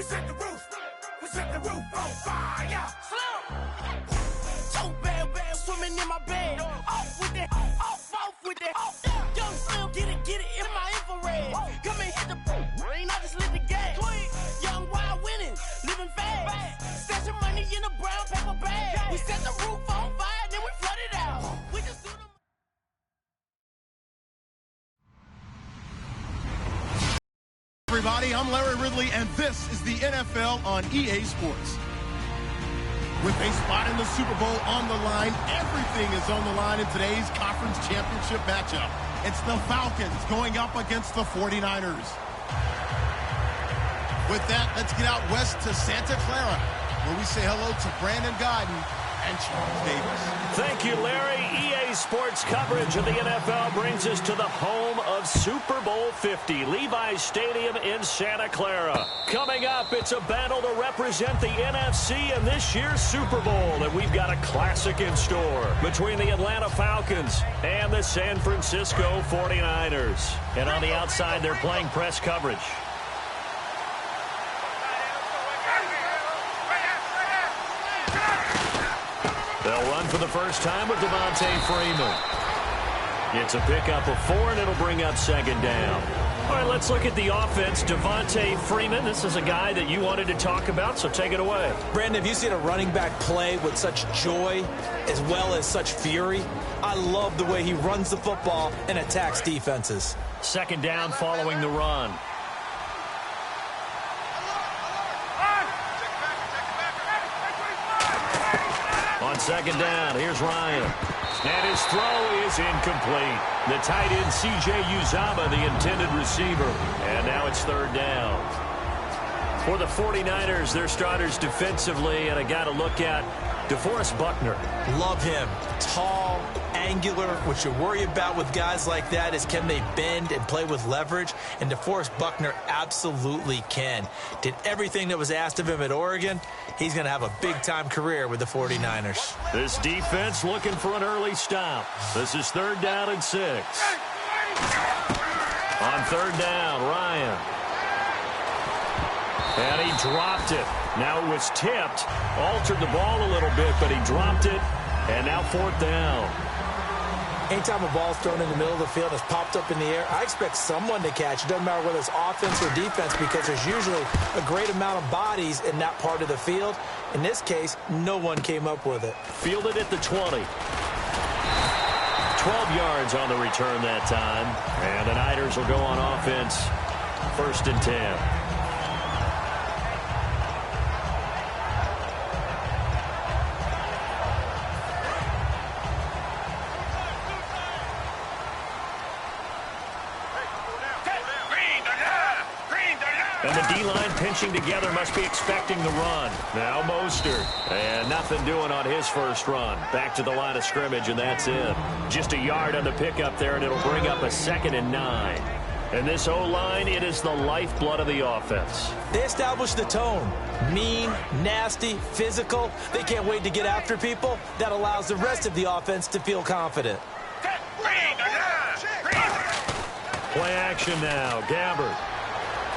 We set the roof on fire. So bad, swimming in my bed. Off with that, off with that. Young Slim, get it in my infrared. Come and hit the rain, I just lit the gas. Young wild winning, living fast. Stashing money in a brown paper bag. We set the roof on fire, then we flood it out. We just do the... Everybody, I'm Larry Ridley, and this is the NFL on EA Sports. With a spot in the Super Bowl on the line, everything is on the line in today's conference championship matchup. It's the Falcons going up against the 49ers. With that, let's get out west to Santa Clara, where we say hello to Brandon Godden and Charles Davis. Thank you, Larry. EA Sports coverage of the NFL brings us to the home of Super Bowl 50, Levi's Stadium in Santa Clara. Coming up, it's a battle to represent the NFC in this year's Super Bowl, and we've got a classic in store between the Atlanta Falcons and the San Francisco 49ers. And on the outside, they're playing press coverage. They'll run for the first time with Devontae Freeman. It's a pickup of 4, and it'll bring up second down. All right, let's look at the offense. Devontae Freeman, this is a guy that you wanted to talk about, so take it away. Brandon, have you seen a running back play with such joy as well as such fury? I love the way he runs the football and attacks defenses. Second down following the run. On second down, here's Ryan. And his throw is incomplete. The tight end, C.J. Uzama, the intended receiver. And now it's third down. For the 49ers, their starters defensively, and I got to look at DeForest Buckner. Love him. Tall, angular. What you worry about with guys like that is can they bend and play with leverage? And DeForest Buckner absolutely can. Did everything that was asked of him at Oregon. He's going to have a big-time career with the 49ers. This defense looking for an early stop. This is third down and 6. On third down, Ryan. And he dropped it. Now it was tipped. Altered the ball a little bit, but he dropped it. And now fourth down. Anytime a ball's thrown in the middle of the field and it's popped up in the air, I expect someone to catch. It doesn't matter whether it's offense or defense because there's usually a great amount of bodies in that part of the field. In this case, no one came up with it. Fielded at the 20. 12 yards on the return that time. And the Niners will go on offense. First and 10. And the D-line pinching together must be expecting the run. Now Mostert. And nothing doing on his first run. Back to the line of scrimmage, and that's it. Just a yard on the pickup there, and it'll bring up a 2nd and 9. And this O-line, it is the lifeblood of the offense. They establish the tone. Mean, nasty, physical. They can't wait to get after people. That allows the rest of the offense to feel confident. Play action now. Gabbard.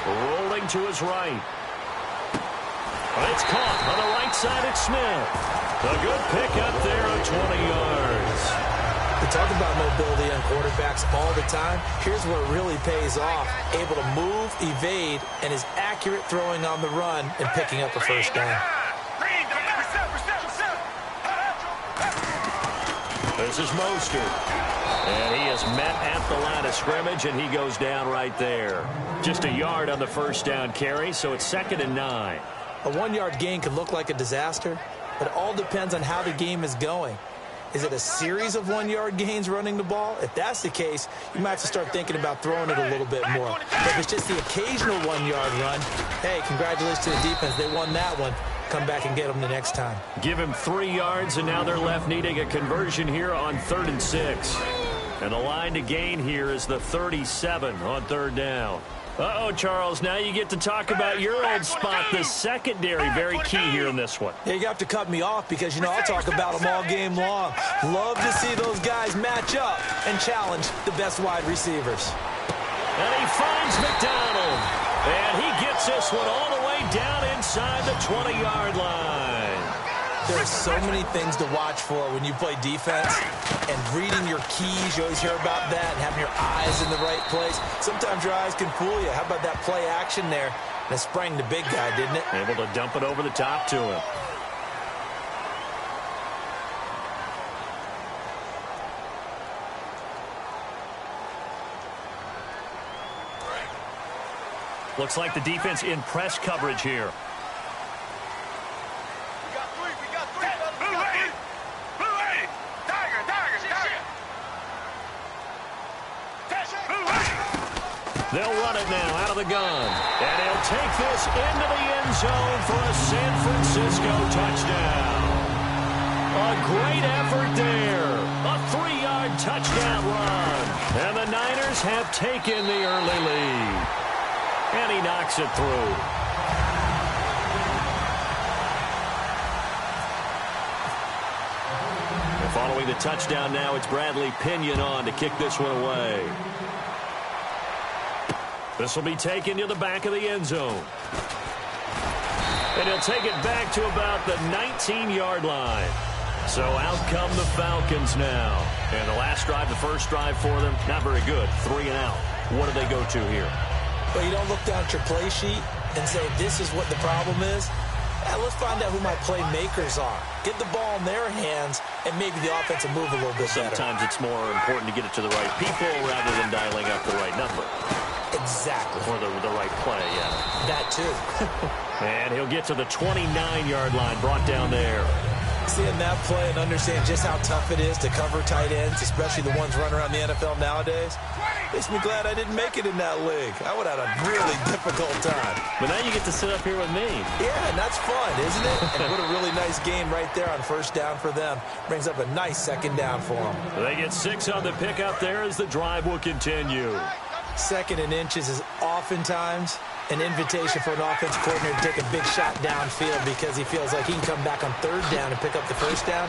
Rolling to his right. It's caught on the right side at Smith. A good pickup there of 20 yards. We talk about mobility on quarterbacks all the time. Here's where it really pays off. Able to move, evade, and is accurate throwing on the run and picking up a first down. This is Mostert. And he is met at the line of scrimmage, and he goes down right there. Just a yard on the first down carry, so it's 2nd and 9. A 1-yard gain can look like a disaster, but it all depends on how the game is going. Is it a series of 1-yard gains running the ball? If that's the case, you might have to start thinking about throwing it a little bit more. But if it's just the occasional 1-yard run, hey, congratulations to the defense. They won that one. Come back and get them the next time. Give him 3 yards, and now they're left needing a conversion here on 3rd and 6. And the line to gain here is the 37 on third down. Uh-oh, Charles, now you get to talk about your old spot, the secondary. Very key here in this one. Yeah, you have to cut me off because, you know, I'll talk about them all game long. Love to see those guys match up and challenge the best wide receivers. And he finds McDonald. And he gets this one all the way way down inside the 20-yard line. There are so many things to watch for when you play defense, and reading your keys, you always hear about that, and having your eyes in the right place. Sometimes your eyes can fool you. How about that play action there? That sprang the big guy, didn't it? Able to dump it over the top to him. Looks like the defense in press coverage here. They'll run it now out of the gun. And he'll take this into the end zone for a San Francisco touchdown. A great effort there. A 3-yard touchdown run. And the Niners have taken the early lead. And he knocks it through. And following the touchdown now, it's Bradley Pinion on to kick this one away. This will be taken to the back of the end zone. And he'll take it back to about the 19-yard line. So out come the Falcons now. And the last drive, the first drive for them, not very good. 3 and out. What do they go to here? Well, you don't look down at your play sheet and say, this is what the problem is. Let's find out who my playmakers are. Get the ball in their hands, and maybe the offense will move a little bit better. Sometimes it's more important to get it to the right people rather than dialing up the right number. Exactly. Or the right play, yeah. That too. And he'll get to the 29-yard line, brought down there. Seeing that play and understand just how tough it is to cover tight ends, especially the ones running around the NFL nowadays, makes me glad I didn't make it in that league. I would have had a really difficult time. But now you get to sit up here with me. Yeah, and that's fun, isn't it? And what a really nice game right there on first down for them. Brings up a nice second down for them. They get 6 on the pickup there as the drive will continue. Second and inches is oftentimes an invitation for an offensive coordinator to take a big shot downfield because he feels like he can come back on third down and pick up the first down.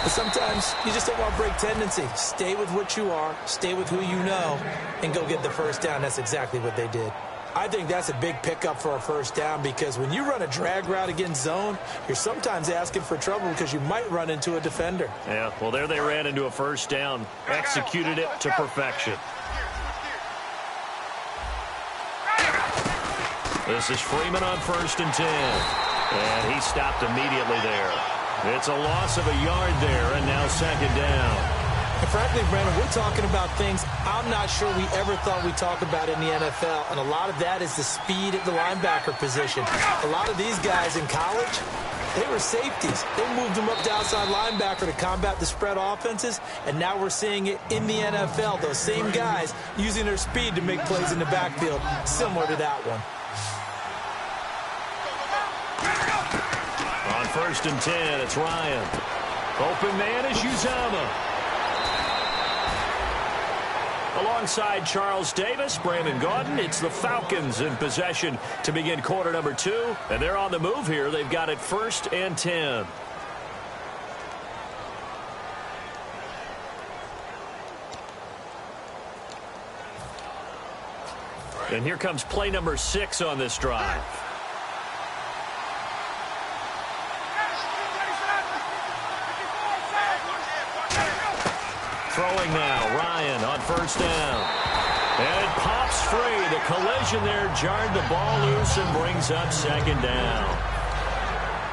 But sometimes you just don't want to break tendency. Stay with what you are, stay with who you know, and go get the first down. That's exactly what they did. I think that's a big pickup for a first down because when you run a drag route against zone, you're sometimes asking for trouble because you might run into a defender. Yeah, well, there they ran into a first down, executed it to perfection. This is Freeman on 1st and 10. And he stopped immediately there. It's a loss of a yard there, and now second down. And frankly, Brandon, we're talking about things I'm not sure we ever thought we'd talk about in the NFL. And a lot of that is the speed at the linebacker position. A lot of these guys in college, they were safeties. They moved them up to outside linebacker to combat the spread offenses. And now we're seeing it in the NFL. Those same guys using their speed to make plays in the backfield, similar to that one. On 1st and 10, it's Ryan. Open man is Uzama. Alongside Charles Davis, Brandon Gaudin, it's the Falcons in possession to begin quarter number 2. And they're on the move here. They've got it 1st and 10. And here comes play number 6 on this drive. Throwing now, Ryan on 1st down. And it pops free. The collision there jarred the ball loose and brings up second down.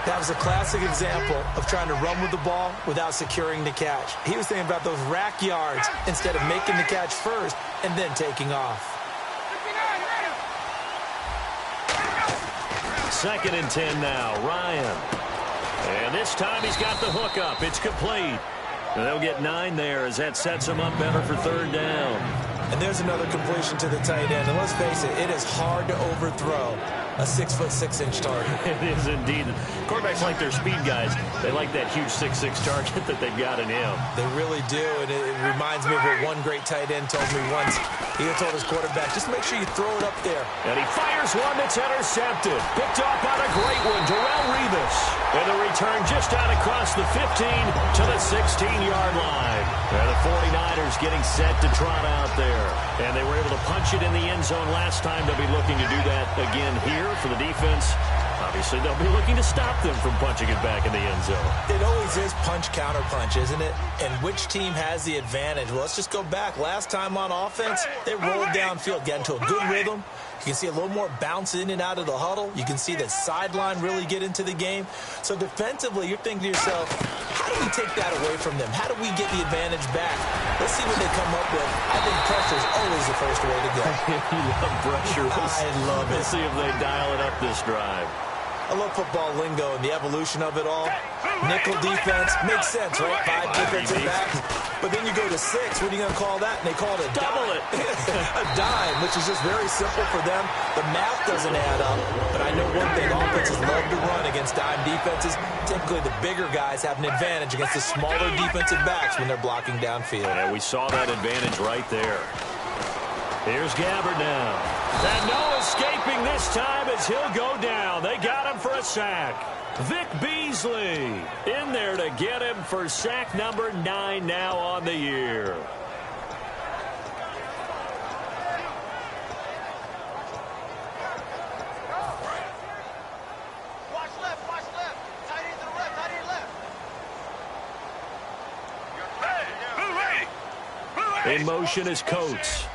That was a classic example of trying to run with the ball without securing the catch. He was thinking about those rack yards instead of making the catch first and then taking off. 2nd and 10 now, Ryan. And this time he's got the hook up. It's complete. And they'll get 9 there as that sets them up better for 3rd down. And there's another completion to the tight end. And let's face it is hard to overthrow a 6'6" target. It is indeed. Quarterbacks like their speed guys. They like that huge 6'6" target that they've got in him. They really do. And it reminds me of what one great tight end told me once. He told his quarterback, just make sure you throw it up there. And he fires one that's intercepted. Picked off on a great one, Darrelle Revis. And the return just out across the 15 to the 16-yard line. And the 49ers getting set to trot out there. And they were able to punch it in the end zone last time. They'll be looking to do that again here here for the defense. Obviously, they'll be looking to stop them from punching it back in the end zone. It always is punch-counter-punch, isn't it? And which team has the advantage? Well, let's just go back. Last time on offense, they rolled downfield, got into a good rhythm. You can see a little more bounce in and out of the huddle. You can see the sideline really get into the game. So defensively, you're thinking to yourself, how do we take that away from them? How do we get the advantage back? Let's see what they come up with. I think pressure is always the first way to go. You love pressure. I love it. Let's see if they dial it up this drive. I love football lingo and the evolution of it all. Nickel defense makes sense, right? 5 defensive backs. But then you go to 6. What are you going to call that? And they call it a double dime. it. A dime, which is just very simple for them. The math doesn't add up. But I know one thing, offenses love to run against dime defenses. Typically, the bigger guys have an advantage against the smaller defensive backs when they're blocking downfield. And we saw that advantage right there. Here's Gabbard now. And no escaping this time as he'll go down. They got him for a sack. Vic Beasley in there to get him for sack number 9 now on the year. Watch left, watch left. Tight end to the left, tight end left. In motion is Coates.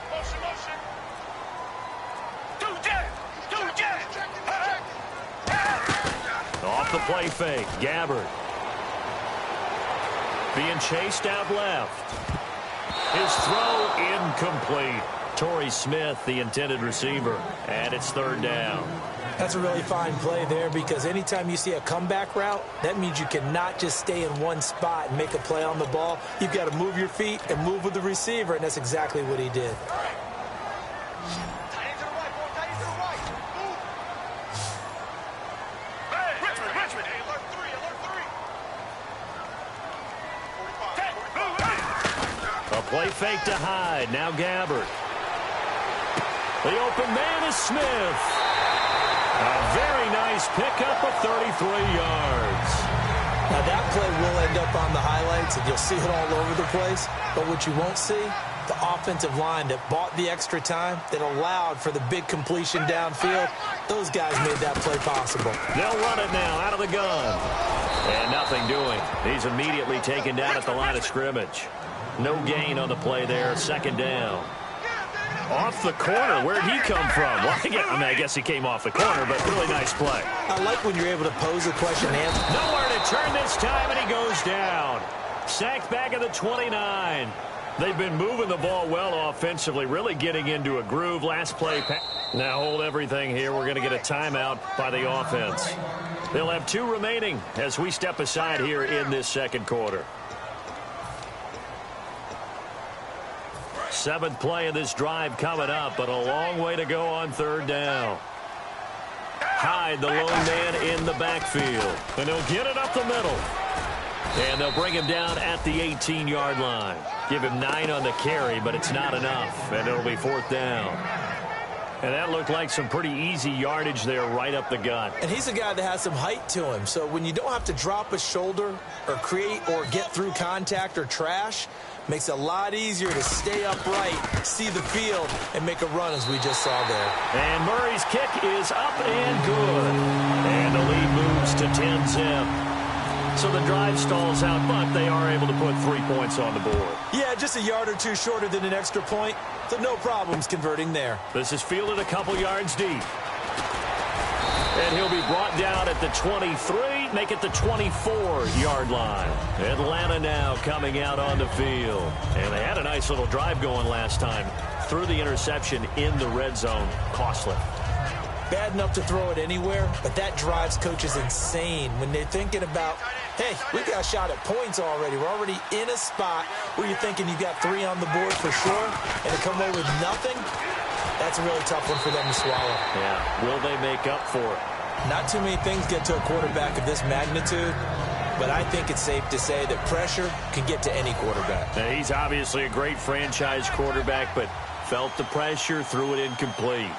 Off the play fake, Gabbard. Being chased out left. His throw incomplete. Torrey Smith, the intended receiver, and it's 3rd down. That's a really fine play there because anytime you see a comeback route, that means you cannot just stay in one spot and make a play on the ball. You've got to move your feet and move with the receiver, and that's exactly what he did. Play fake to Hyde. Now Gabbard. The open man is Smith. A very nice pickup of 33 yards. Now that play will end up on the highlights, and you'll see it all over the place. But what you won't see, the offensive line that bought the extra time, that allowed for the big completion downfield, those guys made that play possible. They'll run it now out of the gun. And nothing doing. He's immediately taken down at the line of scrimmage. No gain on the play there. 2nd down. Off the corner. Where'd he come from? Well, I guess he came off the corner, but really nice play. I like when you're able to pose a question and answer. Nowhere to turn this time, and he goes down. Sacked back at the 29. They've been moving the ball well offensively, really getting into a groove. Last play. Now hold everything here. We're going to get a timeout by the offense. They'll have 2 remaining as we step aside here in this 2nd quarter. 7th play of this drive coming up, but a long way to go on 3rd down. Hyde, the lone man in the backfield. And he'll get it up the middle. And they'll bring him down at the 18-yard line. Give him 9 on the carry, but it's not enough. And it'll be 4th down. And that looked like some pretty easy yardage there right up the gut. And he's a guy that has some height to him. So when you don't have to drop a shoulder or create or get through contact or trash, makes it a lot easier to stay upright, see the field, and make a run as we just saw there. And Murray's kick is up and good. And the lead moves to 10-zip. So the drive stalls out, but they are able to put 3 points on the board. Yeah, just a yard or 2 shorter than an extra point, so no problems converting there. This is fielded a couple yards deep. And he'll be brought down at the 23, make it the 24-yard line. Atlanta now coming out on the field. And they had a nice little drive going last time. Threw the interception in the red zone. Costly. Bad enough to throw it anywhere, but that drives coaches insane when they're thinking about, hey, we got a shot at points already. We're already in a spot where you're thinking you got 3 on the board for sure, and to come away with nothing, that's a really tough one for them to swallow. Yeah, will they make up for it? Not too many things get to a quarterback of this magnitude, but I think it's safe to say that pressure can get to any quarterback. Now, he's obviously a great franchise quarterback, but felt the pressure, threw it incomplete.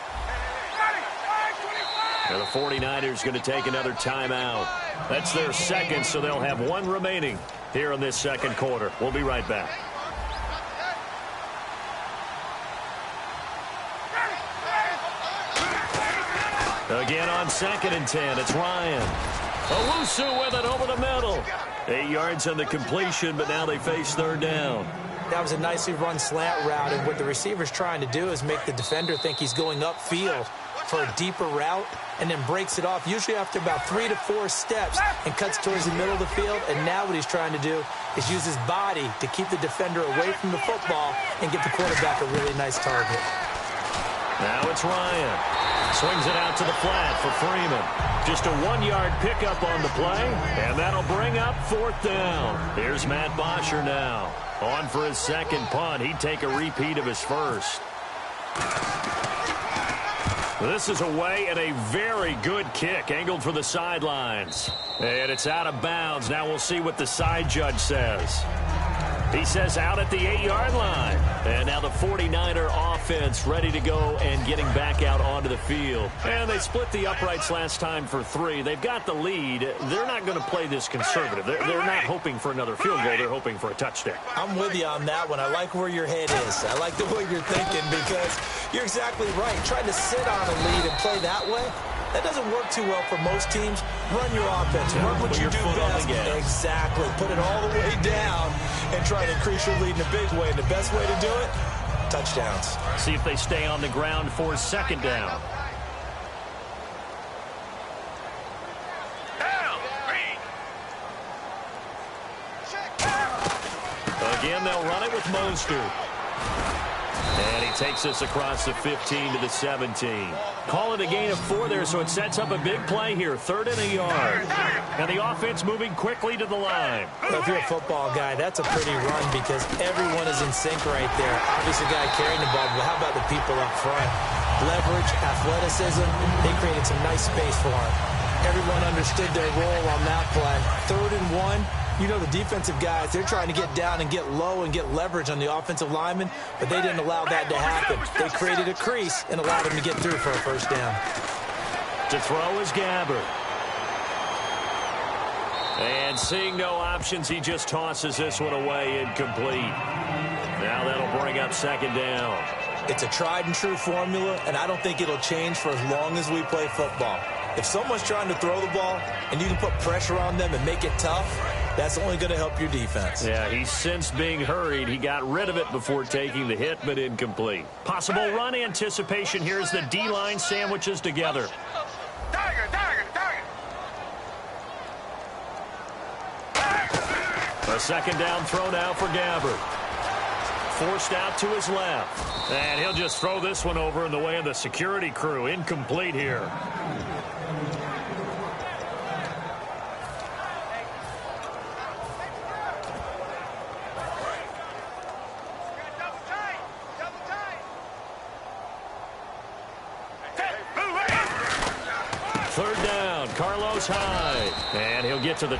Now the 49ers going to take another timeout. That's their 2nd, so they'll have 1 remaining here in this 2nd quarter. We'll be right back. Again on 2nd and 10, it's Ryan. Owusu with it over the middle. 8 yards on the completion, but now they face 3rd down. That was a nicely run slant route, and what the receiver's trying to do is make the defender think he's going upfield for a deeper route, and then breaks it off, usually after about 3 to 4 steps, and cuts towards the middle of the field. And now what he's trying to do is use his body to keep the defender away from the football and give the quarterback a really nice target. Now it's Ryan. Swings it out to the flat for Freeman. Just a 1-yard pickup on the play, and that'll bring up 4th down. Here's Matt Bosher now. On for his 2nd punt. He'd take a repeat of his first. This is away and a very good kick, angled for the sidelines. And it's out of bounds. Now we'll see what the side judge says. He says out at the 8-yard line. And now the 49er offense ready to go and getting back out onto the field. And they split the uprights last time for 3. They've got the lead. They're not going to play this conservative. They're not hoping for another field goal. They're hoping for a touchdown. I'm with you on that one. I like where your head is. I like the way you're thinking, because you're exactly right. Trying to sit on a lead and play that way, that doesn't work too well for most teams. Run your offense. Run what you do best. Exactly. Put it all the way down and try to increase your lead in a big way. And the best way to do it, touchdowns. See if they stay on the ground for 2nd down. Again, they'll run it with Mostert. And he takes us across the 15 to the 17. Call it a gain of 4 there, so it sets up a big play here. 3rd and a yard. And the offense moving quickly to the line. Well, if you're a football guy, that's a pretty run, because everyone is in sync right there. Obviously, the guy carrying the ball, but how about the people up front? Leverage, athleticism, they created some nice space for him. Everyone understood their role on that play. 3rd and 1. You know, the defensive guys, they're trying to get down and get low and get leverage on the offensive linemen, but they didn't allow that to happen. They created a crease and allowed him to get through for a 1st down. To throw is Gabbert. And seeing no options, he just tosses this one away, incomplete. Now that'll bring up 2nd down. It's a tried-and-true formula, and I don't think it'll change for as long as we play football. If someone's trying to throw the ball and you can put pressure on them and make it tough, that's only going to help your defense. Yeah, he's sensed being hurried. He got rid of it before taking the hit, but incomplete. Possible run anticipation here as the D-line sandwiches together. A 2nd down throw now for Gabbert. Forced out to his left. And he'll just throw this one over in the way of the security crew. Incomplete here. Hyde. And he'll get to the...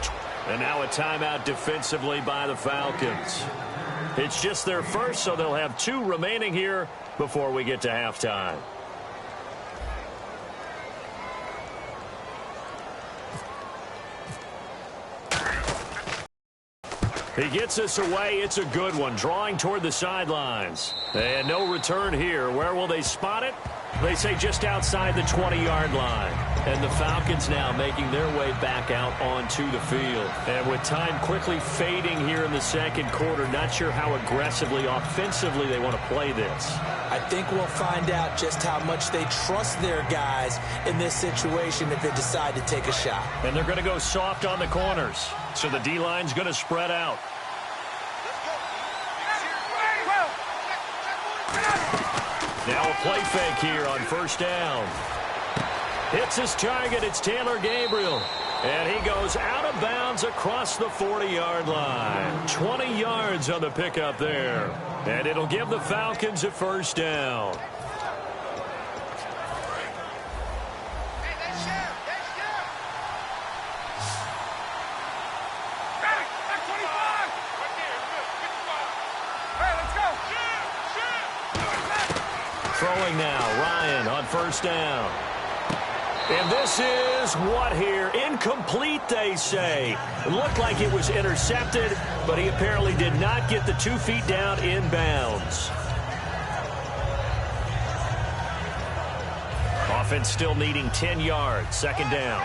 And now a timeout defensively by the Falcons. It's just their first, so they'll have 2 remaining here before we get to halftime. He gets us away. It's a good one. Drawing toward the sidelines. And no return here. Where will they spot it? They say just outside the 20-yard line. And the Falcons now making their way back out onto the field. And with time quickly fading here in the 2nd quarter, not sure how aggressively, offensively they want to play this. I think we'll find out just how much they trust their guys in this situation if they decide to take a shot. And they're going to go soft on the corners. So the D-line's going to spread out. Now a play fake here on 1st down. Hits his target. It's Taylor Gabriel. And he goes out of bounds across the 40-yard line. 20 yards on the pickup there. And it'll give the Falcons a 1st down. Throwing now, Ryan on 1st down. And this is what here? Incomplete, they say. It looked like it was intercepted, but he apparently did not get the 2 feet down in bounds. Offense still needing 10 yards. Second down.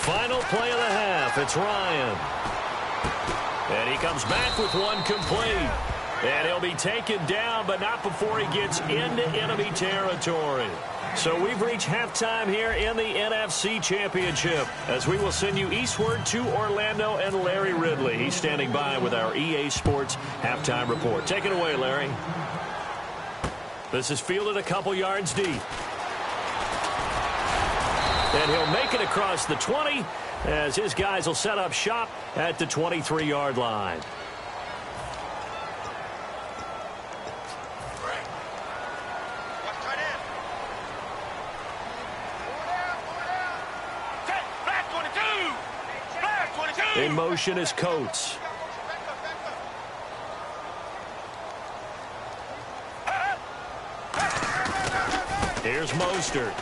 Final play of the half. It's Ryan. And he comes back with one complete. And he'll be taken down, but not before he gets into enemy territory. So we've reached halftime here in the NFC Championship, as we will send you eastward to Orlando and Larry Ridley. He's standing by with our EA Sports halftime report. Take it away, Larry. This is fielded a couple yards deep. And he'll make it across the 20 as his guys will set up shop at the 23-yard line. In motion is Coates. Here's Mostert.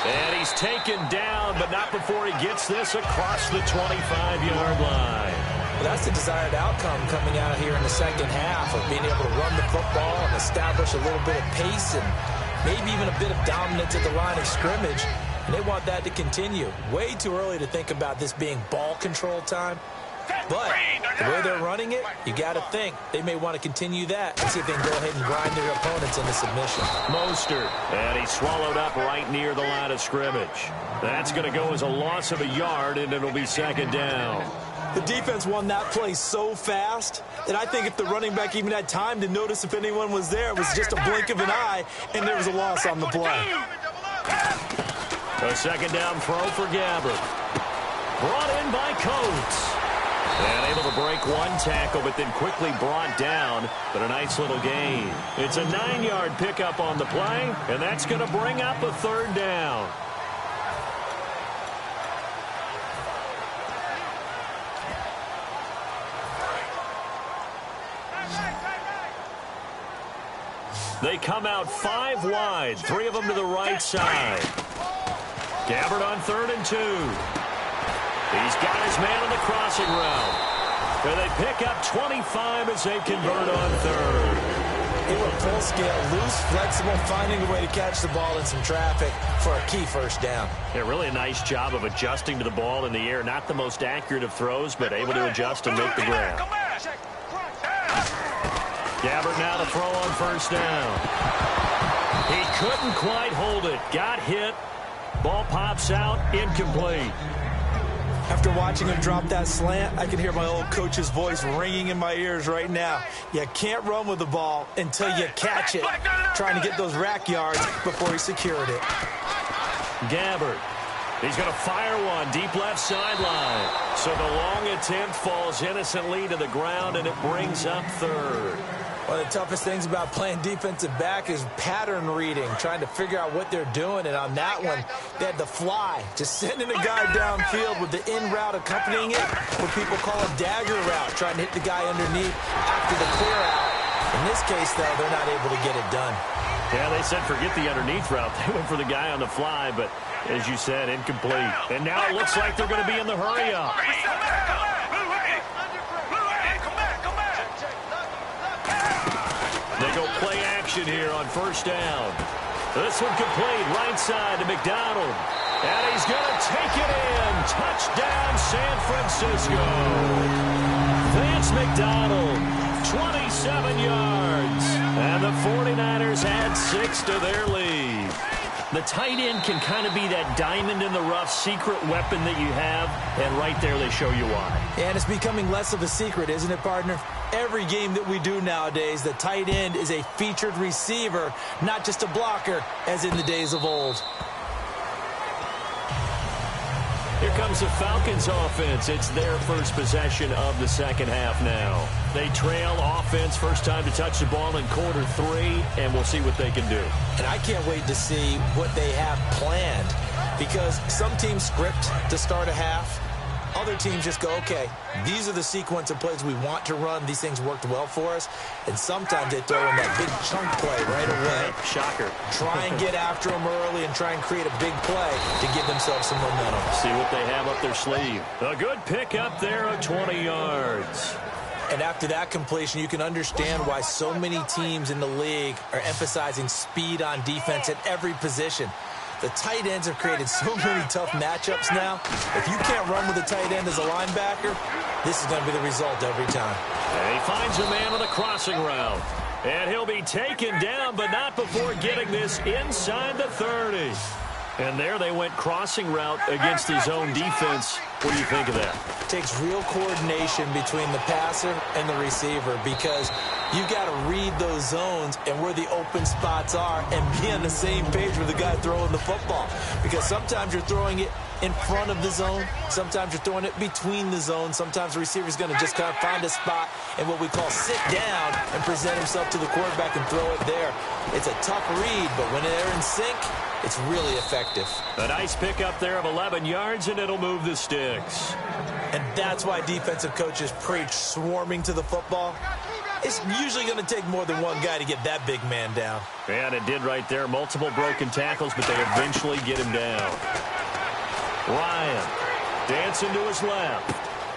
And he's taken down, but not before he gets this across the 25-yard line. Well, that's the desired outcome coming out here in the second half, of being able to run the football and establish a little bit of pace and maybe even a bit of dominance at the line of scrimmage. And they want that to continue. Way too early to think about this being ball control time. But the way they're running it, you got to think they may want to continue that and see if they can go ahead and grind their opponents into submission. Mostert, and he's swallowed up right near the line of scrimmage. That's going to go as a loss of a yard, and it'll be second down. The defense won that play so fast that I think if the running back even had time to notice if anyone was there, it was just a blink of an eye, and there was a loss on the play. A second down throw for Gabbert. Brought in by Coates. And able to break one tackle, but then quickly brought down. But a nice little gain. It's a 9-yard pickup on the play, and that's going to bring up a third down. They come out 5 wide, 3 of them to the right side. Gabbert on 3rd and 2. He's got his man on the crossing route. And they pick up 25 as they convert on 3rd. They were full scale, loose, flexible, finding a way to catch the ball in some traffic for a key first down. Yeah, really a nice job of adjusting to the ball in the air. Not the most accurate of throws, but able to adjust and make the grab. Gabbert now to throw on first down. He couldn't quite hold it. Got hit. Ball pops out, incomplete. After watching him drop that slant, I can hear my old coach's voice ringing in my ears right now. You can't run with the ball until you catch it. Trying to get those rack yards before he secured it. Gabbert. He's going to fire one deep left sideline. So the long attempt falls innocently to the ground, and it brings up 3rd. One of the toughest things about playing defensive back is pattern reading, trying to figure out what they're doing. And on that one, they had the fly, just sending a guy downfield with the in route accompanying it, what people call a dagger route, trying to hit the guy underneath after the clear out. In this case, though, they're not able to get it done. Yeah, they said forget the underneath route. They went for the guy on the fly, but as you said, incomplete. And now it looks like they're going to be in the hurry up. They go play action here on first down. This one complete, right side to McDonald. And he's going to take it in. Touchdown, San Francisco. Vance McDonald, 27 yards. And the 49ers add 6 to their lead. The tight end can kind of be that diamond in the rough secret weapon that you have, and right there they show you why. And it's becoming less of a secret, isn't it, partner? Every game that we do nowadays, the tight end is a featured receiver, not just a blocker, as in the days of old. Here comes the Falcons offense. It's their first possession of the second half now. They trail offense, first time to touch the ball in quarter 3, and we'll see what they can do. And I can't wait to see what they have planned, because some teams script to start a half. Other teams just go, okay, these are the sequence of plays we want to run. These things worked well for us. And sometimes they throw in that big chunk play right away. Shocker. Try and get after them early and try and create a big play to give themselves some momentum. See what they have up their sleeve. A good pick up there of 20 yards. And after that completion, you can understand why so many teams in the league are emphasizing speed on defense at every position. The tight ends have created so many tough matchups now. If you can't run with a tight end as a linebacker, this is going to be the result every time. And he finds a man on a crossing route. And he'll be taken down, but not before getting this inside the 30. And there they went crossing route against his own defense. What do you think of that? It takes real coordination between the passer and the receiver because you've got to read those zones and where the open spots are and be on the same page with the guy throwing the football. Because sometimes you're throwing it in front of the zone. Sometimes you're throwing it between the zones. Sometimes the receiver's going to just kind of find a spot and what we call sit down and present himself to the quarterback and throw it there. It's a tough read, but when they're in sync, it's really effective. A nice pickup there of 11 yards, and it'll move the sticks. And that's why defensive coaches preach swarming to the football. It's usually going to take more than one guy to get that big man down. And it did right there. Multiple broken tackles, but they eventually get him down. Ryan dancing to his left.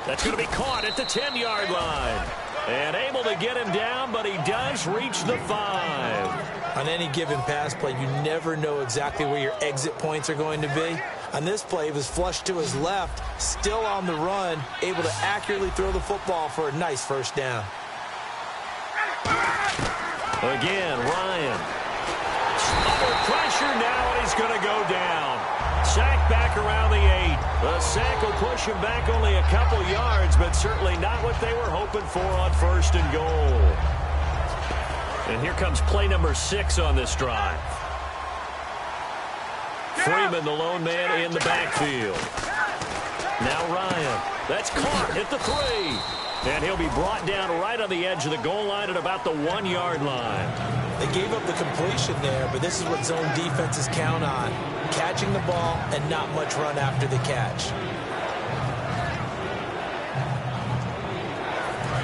That's going to be caught at the 10-yard line. And able to get him down, but he does reach the 5. On any given pass play, you never know exactly where your exit points are going to be. On this play, it was flushed to his left, still on the run, able to accurately throw the football for a nice first down. Again, Ryan. Under pressure now, and he's going to go down. Sack back around the 8. The sack will push him back only a couple yards, but certainly not what they were hoping for on first and goal. And here comes play number 6 on this drive. Freeman, the lone man in the backfield. Now Ryan. That's caught at the 3. And he'll be brought down right on the edge of the goal line at about the 1-yard line. They gave up the completion there, but this is what zone defenses count on. Catching the ball and not much run after the catch.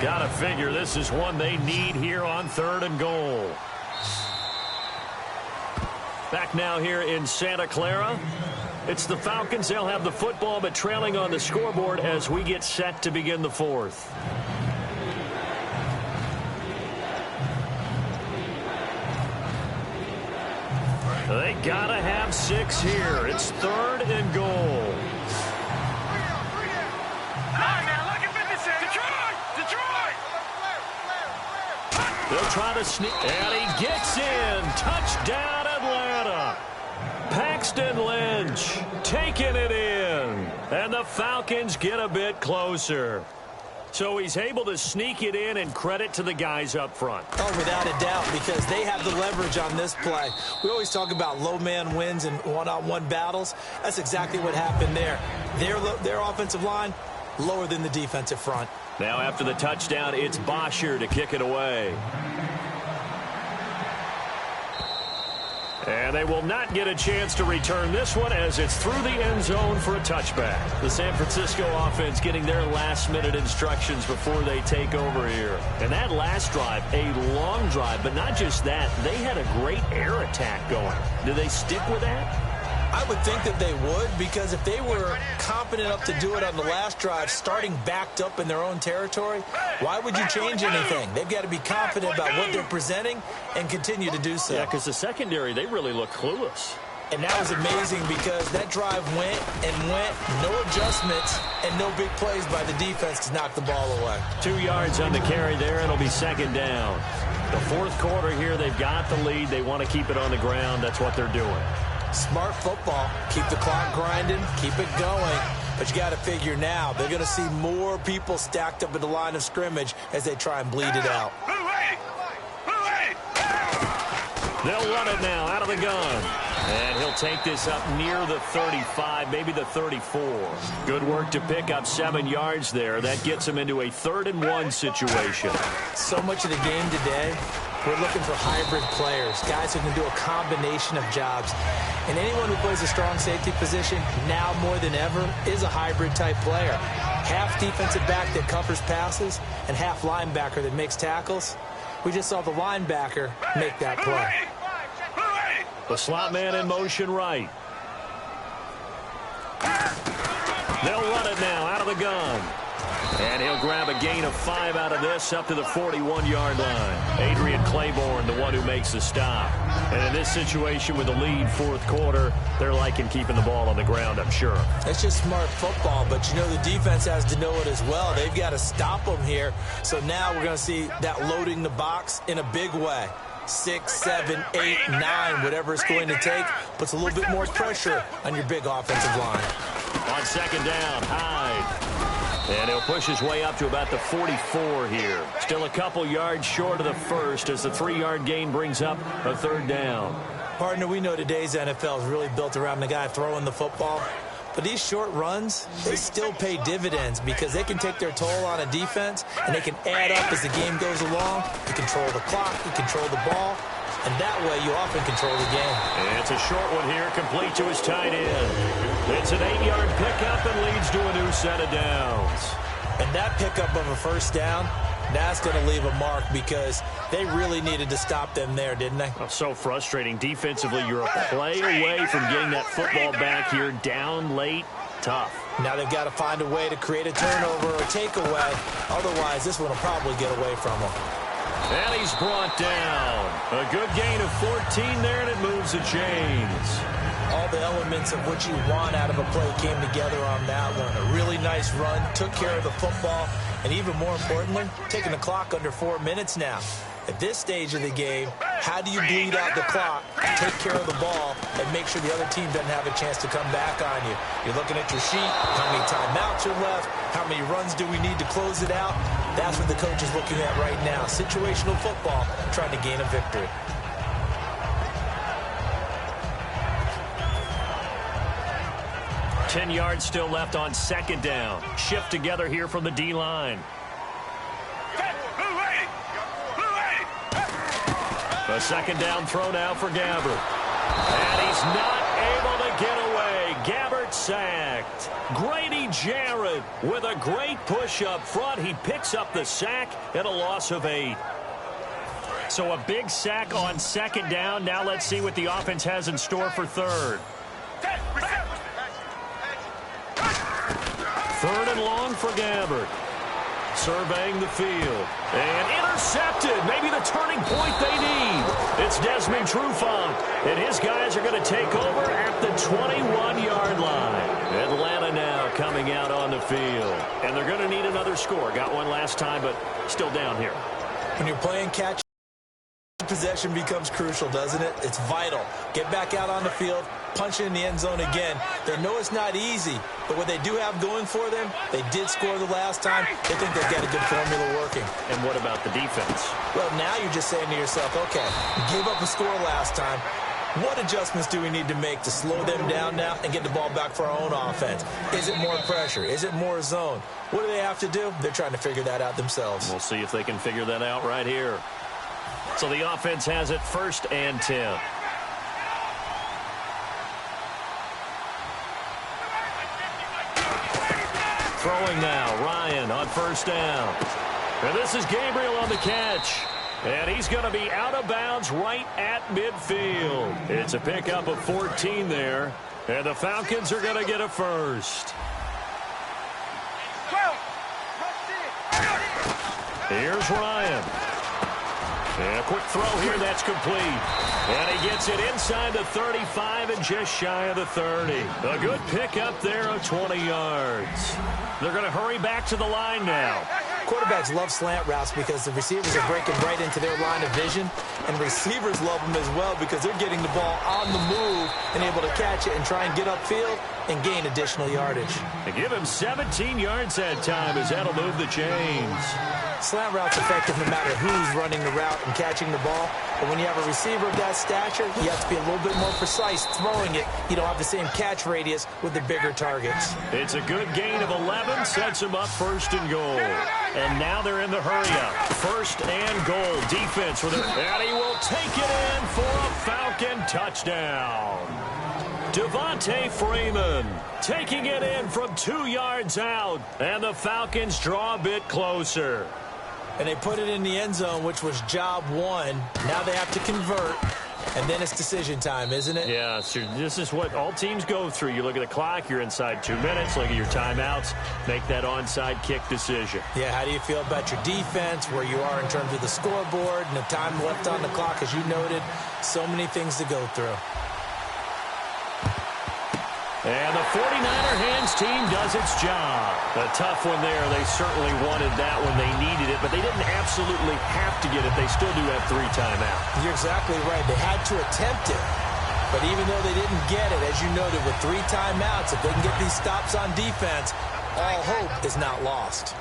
Gotta figure this is one they need here on 3rd and goal. Back now here in Santa Clara. It's the Falcons. They'll have the football, but trailing on the scoreboard as we get set to begin the 4th. They gotta have 6 here. It's 3rd and goal. They'll try to sneak, and he gets in. Touchdown, Atlanta. Paxton Lynch taking it in, and the Falcons get a bit closer. So he's able to sneak it in, and credit to the guys up front. Oh, without a doubt, because they have the leverage on this play. We always talk about low man wins in one-on-one battles. That's exactly what happened there. Their offensive line, lower than the defensive front. Now after the touchdown, it's Bosher to kick it away. And they will not get a chance to return this one as it's through the end zone for a touchback. The San Francisco offense getting their last-minute instructions before they take over here. And that last drive, a long drive, but not just that. They had a great air attack going. Do they stick with that? I would think that they would, because if they were confident enough to do it on the last drive, starting backed up in their own territory, why would you change anything? They've got to be confident about what they're presenting and continue to do so. Yeah, because the secondary, they really look clueless. And that was amazing because that drive went and went, no adjustments, and no big plays by the defense to knock the ball away. 2 yards on the carry there, and it'll be 2nd down. The 4th quarter here, they've got the lead. They want to keep it on the ground. That's what they're doing. Smart football. Keep the clock grinding. Keep it going. But you got to figure now, they're going to see more people stacked up at the line of scrimmage as they try and bleed it out. They'll run it now out of the gun. And he'll take this up near the 35, maybe the 34. Good work to pick up 7 yards there. That gets him into a 3rd and 1 situation. So much of the game today we're looking for hybrid players, guys who can do a combination of jobs. And anyone who plays a strong safety position, now more than ever, is a hybrid-type player. Half defensive back that covers passes and half linebacker that makes tackles. We just saw the linebacker make that play. The slot man in motion right. They'll run it now out of the gun. And he'll grab a gain of 5 out of this up to the 41-yard line. Adrian Claiborne, the one who makes the stop. And in this situation with the lead fourth quarter, they're liking keeping the ball on the ground, I'm sure. It's just smart football, but you know the defense has to know it as well. They've got to stop them here. So now we're going to see that loading the box in a big way. 6, 7, 8, 9, whatever it's going to take, puts a little bit more pressure on your big offensive line. On second down, Hyde. And he'll push his way up to about the 44 here. Still a couple yards short of the first as the 3-yard gain brings up a third down. Partner, we know today's NFL is really built around the guy throwing the football. But these short runs, they still pay dividends because they can take their toll on a defense and they can add up as the game goes along. You control the clock, you control the ball, and that way you often control the game. And it's a short one here, complete to his tight end. It's an 8-yard pickup and leads to a new set of downs. And that pickup of a first down, that's going to leave a mark because they really needed to stop them there, didn't they? Oh, so frustrating. Defensively, you're a play away from getting that football back here. Down late, tough. Now they've got to find a way to create a turnover or takeaway. Otherwise, this one will probably get away from them. And he's brought down. A good gain of 14 there, and it moves the chains. All the elements of what you want out of a play came together on that one. A really nice run, took care of the football, and even more importantly, taking the clock under 4 minutes now. At this stage of the game, how do you bleed out the clock, take care of the ball, and make sure the other team doesn't have a chance to come back on you? You're looking at your sheet, how many timeouts are left, how many runs do we need to close it out? That's what the coach is looking at right now. Situational football, trying to gain a victory. Ten yards still left on second down. Shift together here from the D-line. A second down throw now for Gabbert. And he's not able to get away. Gabbert sacked. Grady Jarrett with a great push up front. He picks up the sack and a loss of 8. So a big sack on second down. Now let's see what the offense has in store for third. Third and long for Gabbert. Surveying the field. And intercepted. Maybe the turning point they need. It's Desmond Trufant. And his guys are going to take over at the 21-yard line. Atlanta now coming out on the field. And they're going to need another score. Got one last time, but still down here. When you're playing catch, possession becomes crucial, doesn't it? It's vital. Get back out on the field, punch it in the end zone again. They know it's not easy, but what they do have going for them, they did score the last time. They think they've got a good formula working. And what about the defense? Well, now you're just saying to yourself, okay, we gave up a score last time. What adjustments do we need to make to slow them down now and get the ball back for our own offense? Is it more pressure? Is it more zone? What do they have to do? They're trying to figure that out themselves. We'll see if they can figure that out right here. So the offense has it 1st and 10. Throwing now, Ryan on 1st down. And this is Gabriel on the catch. And he's going to be out of bounds right at midfield. It's a pickup of 14 there. And the Falcons are going to get a first. Here's Ryan. And a quick throw here, that's complete. And he gets it inside the 35 and just shy of the 30. A good pickup there of 20 yards. They're going to hurry back to the line now. Quarterbacks love slant routes because the receivers are breaking right into their line of vision, and receivers love them as well because they're getting the ball on the move and able to catch it and try and get upfield and gain additional yardage. They give him 17 yards that time as that'll move the chains. Slant route's effective no matter who's running the route and catching the ball. But when you have a receiver of that stature, you have to be a little bit more precise throwing it. You don't have the same catch radius with the bigger targets. It's a good gain of 11, sets him up 1st and goal. And now they're in the hurry-up. 1st and goal. Defense with it. And he will take it in for a Falcon touchdown. Devontae Freeman taking it in from 2 yards out. And the Falcons draw a bit closer. And they put it in the end zone, which was job 1. Now they have to convert. And then it's decision time, isn't it? Yeah, so this is what all teams go through. You look at the clock, you're inside 2 minutes, look at your timeouts, make that onside kick decision. Yeah, how do you feel about your defense, where you are in terms of the scoreboard, and the time left on the clock, as you noted, so many things to go through. And the 49er hands team does its job. A tough one there. They certainly wanted that when they needed it, but they didn't absolutely have to get it. They still do have 3 timeouts. You're exactly right. They had to attempt it. But even though they didn't get it, as you noted, with 3 timeouts, if they can get these stops on defense, all hope is not lost.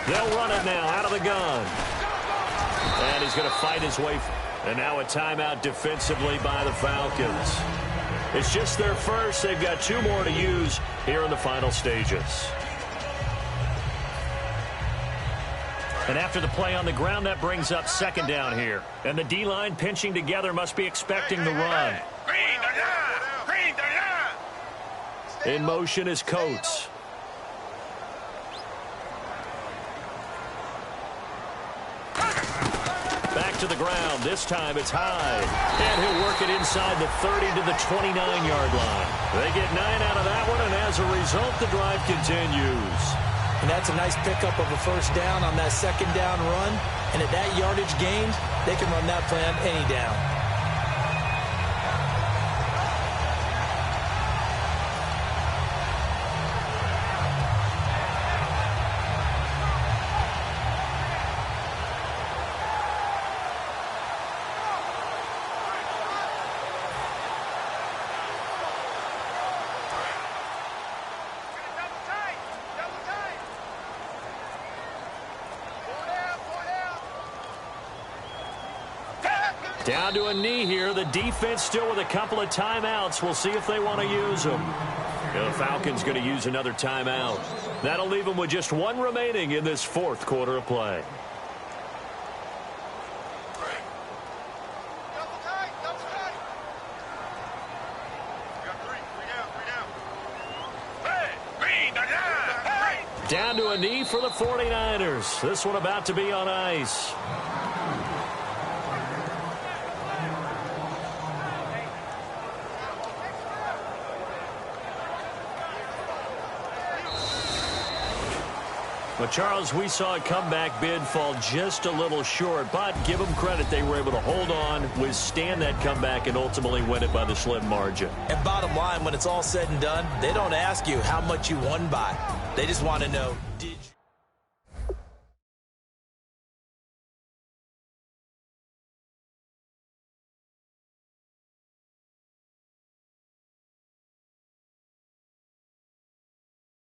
They'll run it now out of the gun. And he's going to fight his way. And now a timeout defensively by the Falcons. It's just their first. They've got 2 more to use here in the final stages. And after the play on the ground, that brings up 2nd down here. And the D-line pinching together must be expecting the run. In motion is Coates. Back to the ground. This time it's Hyde. And he'll work it inside the 30 to the 29-yard line. They get 9 out of that one, and as a result, the drive continues. And that's a nice pickup of a 1st down on that 2nd down run. And at that yardage gained, they can run that play on any down. Down to a knee here. The defense still with a couple of timeouts. We'll see if they want to use them. The Falcons going to use another timeout. That'll leave them with just 1 remaining in this 4th quarter of play. Down to a knee for the 49ers. This one about to be on ice. But, Charles, we saw a comeback bid fall just a little short, but give them credit. They were able to hold on, withstand that comeback, and ultimately win it by the slim margin. And bottom line, when it's all said and done, they don't ask you how much you won by. They just want to know, did